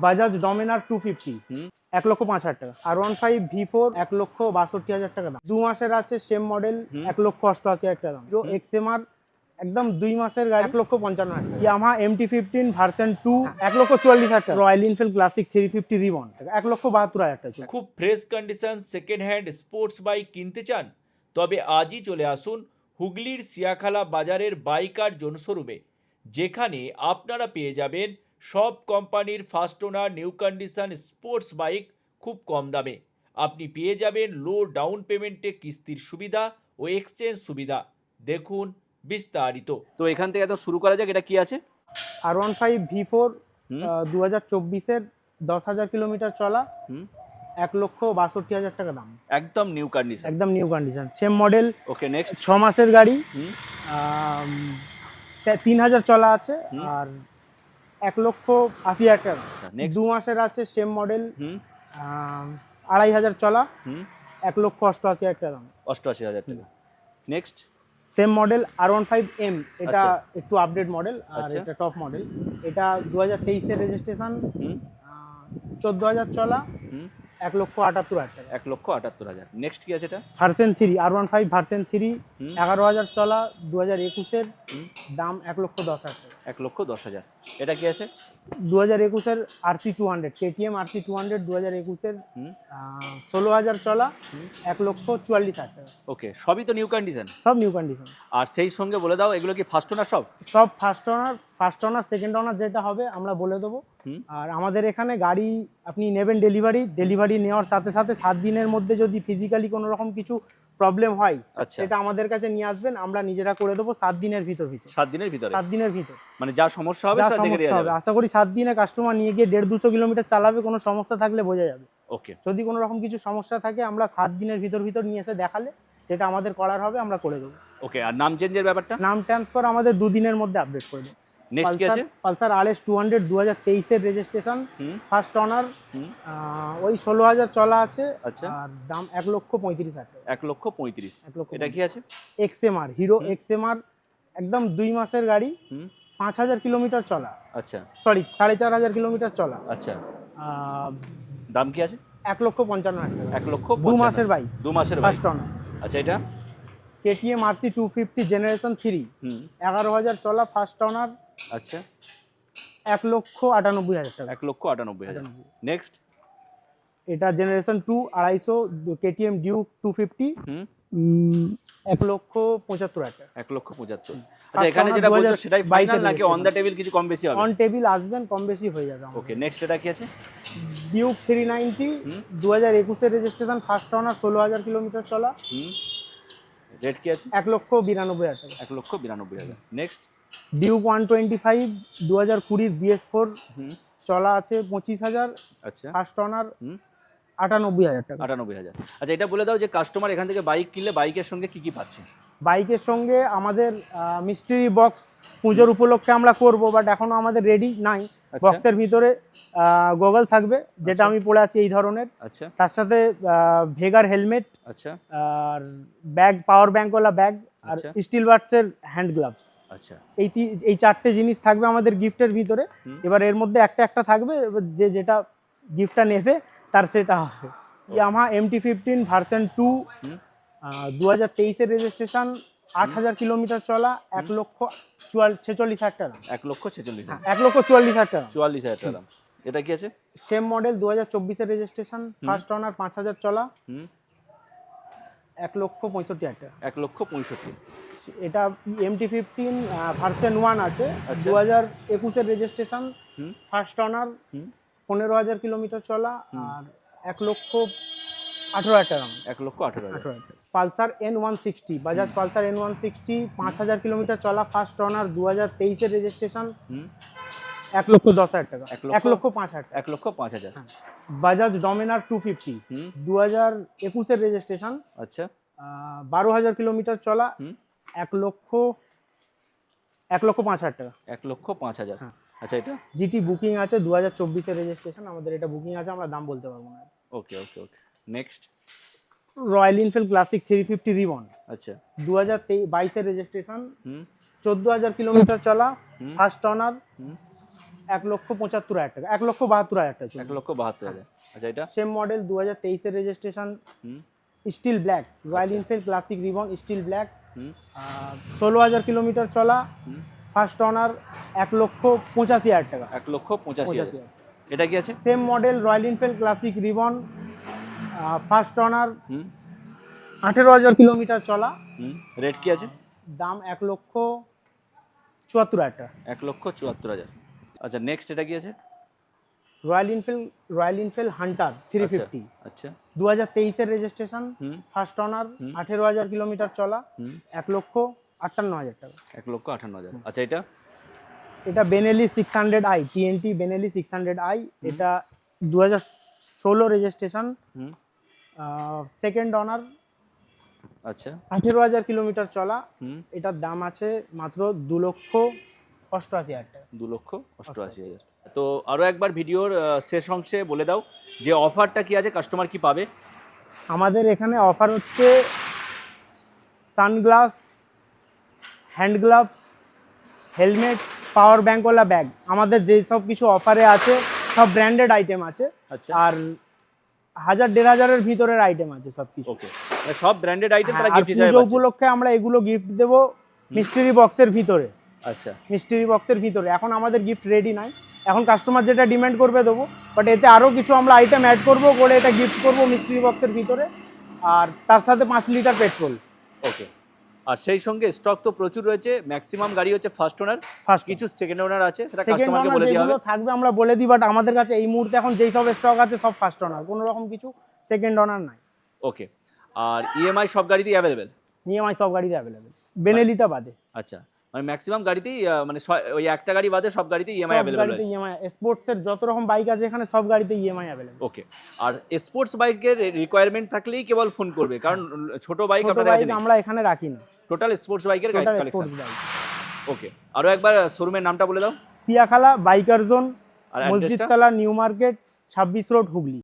বাজাজ ডমিনার 250 1,05,000 টাকা। R15 V4 1,62,000 টাকা দাম। 2 মাসের আছে সেম মডেল 1,88,000 টাকা দাম। जो XMR একদম 2 মাসের গাড়ি 1,55,000 টাকা। ইয়ামাহা MT-15 ভার্সন 2 1,44,000 টাকা। রয়্যাল এনফিল্ড ক্লাসিক 350 রিবন 1,72,000 টাকা। খুব fresh condition second hand sports bike কিনতে চান? তবে আজই চলে আসুন হুগলির সিয়াখালা বাজারের বাইকার জোন শোরুমে, যেখানে আপনারা পেয়ে যাবেন সব কোম্পানির first owner new condition sports bike খুব কম দামে। আপনি পেয়ে যাবেন লো ডাউন পেমেন্টে কিস্তির সুবিধা ও এক্সচেঞ্জ সুবিধা। দেখুন বিস্তারিত। তো এখান থেকে একদম শুরু করা যাক, এটা কি আছে? R15 V4 2024 10,000 কিলোমিটার চলা 1,62,000 টাকা দাম। একদম নিউ কন্ডিশন, একদম new condition same model. Okay next. 6 মাসের গাড়ি, 3,000 চলা আছে আর 1,80,000 টাকা। 2 মাসের আছে সেম মডেল, 2,500 চলা 1,88,000 টাকা দাম। 88,000 টাকা। নেক্সট সেম মডেল R15M, এটা একটু আপডেট মডেল আর এটা টপ মডেল। এটা 2023 এর রেজিস্ট্রেশন, 14,000 চলা 1,78,000 টাকা। 1,78,000। নেক্সট কি আছে এটা? ভার্সন 3 R15 ভার্সন 3 11,000 চলা 2021 এর, দাম 1,10,000 টাকা। 1,10,000। এটা কি আছে? 2021 এর RC200 KTM RC200 2021 এর, 16,000 চলা 1,44,000 টাকা। ওকে, সবই তো নিউ কন্ডিশন, সব নিউ কন্ডিশন। আর সেই সঙ্গে বলে দাও এগুলো কি ফার্স্ট ওনার? সব ফার্স্ট ওনার সেকেন্ড ওনার যেটা হবে আমরা বলে দেবো। আর আমাদের এখানে গাড়ি আপনি নেবেন ডেলিভারি নেওয়ার সাথে সাথে 7 দিনের মধ্যে যদি ফিজিক্যালি কোনো রকম কিছু প্রবলেম হয় সেটা আমাদের কাছে নিয়ে আসবেন, আমরা নিজেরা করে দেবো 7 দিনের ভিতর। 7 দিনের ভিতর মানে যা সমস্যা হবে সেটা দেখে দেওয়া যাবে। আশা করি 7 দিনে কাস্টমার নিয়ে গিয়ে 150-200 কিলোমিটার চালাবে, কোনো সমস্যা থাকলে বোঝা যাবে। ওকে, যদি কোনো রকম কিছু সমস্যা থাকে আমরা 7 দিনের ভিতর নিয়ে এসে দেখালে যেটা আমাদের করার হবে আমরা করে দেবো। ওকে, আর নাম চেঞ্জের ব্যাপারটা? নাম ট্রান্সফার আমাদের 2 দিনের মধ্যে আপডেট করে দেবো। নেক্সট কি আছে? পালসার RS 200 2023 এর রেজিস্ট্রেশন, ফার্স্ট ওনার, ওই 16,000 চলা আছে আর দাম 1,35,000 টাকা। 1,35,000। এটা কি আছে? XMR হিরো XMR একদম 2 মাসের গাড়ি, 5,000 কিলোমিটার চলা। আচ্ছা, সরি 4,500 কিলোমিটার চলা। আচ্ছা, দাম কি আছে? 1,55,000 টাকা। 1,55,000। 2 মাসের বাইক, 2 মাসের ফার্স্ট ওনার। আচ্ছা, এটা KTM RC 250 জেনারেশন 3 11,000 চলা, ফার্স্ট ওনার। আচ্ছা, 1,98,000 টাকা। 1,98,000। নেক্সট, এটা জেনারেশন 2 250 KTM ডিউক 250, 1,75,000 টাকা। 1,75,000। আচ্ছা, এখানে যেটা বলছো সেটাই ফাইনাল নাকি অন দ্য টেবিল কিছু কম বেশি হবে? অন টেবিল আসবেন, কম বেশি হয়ে যাবে। ওকে, নেক্সট এটা কি আছে? ডিউক 390 2021 এর রেজিস্ট্রেশন, ফার্স্ট ওনার, 16,000 কিলোমিটার চলা। রেট কি আছে? 1,92,000 টাকা। 1,92,000। নেক্সট, ডিউক 125 2020 BS4 চলা আছে 25,000। আচ্ছা, ফার্স্ট ওনার, 98,000 টাকা। 98,000। আচ্ছা, এটা বলে দাও যে কাস্টমার এখান থেকে বাইক কিনলে বাইকের সঙ্গে কি কি পাচ্ছে? বাইকের সঙ্গে আমাদের মিস্ট্রি বক্স পুজোর উপলক্ষে আমরা করব, বাট এখনো আমাদের রেডি নাই। বক্সের ভিতরে গগল থাকবে, যেটা আমি পরে আছি এই ধরনের। আচ্ছা, তার সাথে ভেগার হেলমেট, আচ্ছা, আর ব্যাগ, পাওয়ার ব্যাংকওয়ালা ব্যাগ, আর স্টিল বাটসের হ্যান্ড গ্লাভস। আচ্ছা, এই 4টে জিনিস থাকবে আমাদের গিফটের ভিতরে। এবার এর মধ্যে একটা থাকবে, যে যেটা গিফটটা নেবে তার সেটা হবে। ইয়ামাহা MT-15 ভার্সন 2 2023 এর রেজিস্ট্রেশন, 8,000 কিলোমিটার চলা, 1,46,000 টাকা। 1,46,000। 1,44,000 টাকা। 44,000 টাকা। এটা কি আছে? সেম মডেল 2024 এর রেজিস্ট্রেশন, ফার্স্ট ওনার, 5,000 চলা, 1,65,000 টাকা। 1,65,000। এটা MT-15 ভার্সন 1 আছে, 2021 এর রেজিস্ট্রেশন, ফার্স্ট ওনার, 15,000 কিলোমিটার চলা আর 1,18,000 টাকা। 1,18,000। Pulsar N160, Bajaj Pulsar N160 5,000 kilometre চলা, ফার্স্ট ওনার, 2023 এর রেজিস্ট্রেশন, 1,10,000 টাকা। 1,05,000 টাকা। 1,05,000। বাজাজ ডমিনার 250 2021 এর রেজিস্ট্রেশন, আচ্ছা, 12,000 কিলোমিটার চলা, 1,05,000 টাকা। 1,05,000। আচ্ছা, এটা জিটি বুকিং আছে, 2024 এর রেজিস্ট্রেশন, আমাদের এটা বুকিং আছে, আমরা দাম বলতে পারবো না। Okay, okay, okay. Next, Royal Enfield Classic 350 Reborn. আচ্ছা, 2022 এর রেজিস্ট্রেশন, 14,000 কিলোমিটার চলা, ফার্স্ট ওনার, 1,75,000 টাকা, 1,72,000 টাকা। 1,72,000। আচ্ছা এটা সেম মডেল 2023 এর registration, hmm stealth black, Royal আচ্ছা। Enfield Classic Reborn stealth black, hmm 16,000 kilometre চলা, হুম ফার্স্ট অনার, 1,85,000 টাকা। 1,85,000। এটা কি আছে? Same model Royal Enfield Classic Reborn, first owner, hmm 18,000 kilometre চলা, হুম রেট কি আছে? দাম 1,74,000 টাকা। 1,74,000। আচ্ছা নেক্সট এটা কি আছে? রয়্যাল এনফিল্ড হান্টার 350, আচ্ছা 2023 এর রেজিস্ট্রেশন, হুম ফার্স্ট অনার, হুম 18,000 কিলোমিটার চলা, হুম 1,58,000 টাকা। 1,58,000। আচ্ছা এটা এটা Benelli 600i, TNT Benelli 600i, এটা 2016 রেজিস্ট্রেশন, হুম সেকেন্ড অনার, আচ্ছা 18,000 কিলোমিটার চলা, হুম এটার দাম আছে মাত্র 2,88,000 টাকা। 2,88,000। তো আরো একবার ভিডিওর শেষ অংশে বলে দাও যে অফারটা কি আছে, কাস্টমার কি পাবে? আমাদের এখানে অফার হচ্ছে সানগ্লাস, হ্যান্ড গ্লাভস, হেলমেট, পাওয়ার ব্যাঙ্কওয়ালা ব্যাগ, আমাদের যেই সব কিছু অফারে আছে সব ব্র্যান্ডেড আইটেম আছে, আচ্ছা আর 1,000-1,500-এর ভিতরের আইটেম আছে সব কিছু। ওকে, সব ব্র্যান্ডেড আইটেম তারা আর গিফট হিসেবে পুজো পাচ্ছে। উপলক্ষে আমরা এগুলো গিফট দেবো মিস্ট্রি বক্সের ভিতরে। আচ্ছা মিস্ট্রি বক্সের ভিতরে এখন আমাদের গিফট রেডি নাই, এখন কাস্টমার যেটা ডিমান্ড করবে দেবো, বাট এতে আরও কিছু আমরা আইটেম অ্যাড করবো, করে এটা গিফট করবো মিস্ট্রি বক্সের ভিতরে, আর তার সাথে 5 লিটার পেট্রোল। ওকে, আর সেই সঙ্গে স্টক তো প্রচুর রয়েছে, ম্যাক্সিমাম গাড়ি হচ্ছে ফার্স্ট ওনার, ফার্স্ট কিছু সেকেন্ড ওনার আছে, সেটা সেকেন্ড কাস্টমারকে অনার বলে দেওয়া যেগুলো হবে। থাকবে আমরা বলে দিই, বাট আমাদের কাছে এই মুহূর্তে এখন যেই সব স্টক আছে সব ফার্স্ট অনার, কোনো রকম কিছু সেকেন্ড অনার নাই। ওকে, আর ইএমআই সব গাড়িতেই অ্যাভেলেবেল? ইএমআই সব গাড়িতে অ্যাভেলেবেল, বেনেলিটা বাদে। আচ্ছা, মানে ম্যাক্সিমাম গাড়িতেই মানে ওই একটা গাড়ি বাদে সব গাড়িতেই ইএমআই সব অ্যাভেলেবল গাড়িতে আছে। ইএমআই, স্পোর্টসের যত রকম বাইক আছে এখানে সব গাড়িতে ইএমআই অ্যাভেলেবেল। ওকে, আর স্পোর্টস বাইকের রিকোয়ারমেন্ট থাকলেই কেবল ফোন করবে, কারণ ছোট বাইক ছোট আপনাদের কাছে বাইক নেই, আমরা এখানে রাখি না, টোটাল স্পোর্টস বাইকের total collection. Sports bike. Okay, আরো একবার শোরুমের নামটা বলে দাও সিয়াখালা বাইকার জোন, আর মসজিদ অ্যাড্রেসটা। তলা, নিউ মার্কেট, 26 রোড, হুগলি।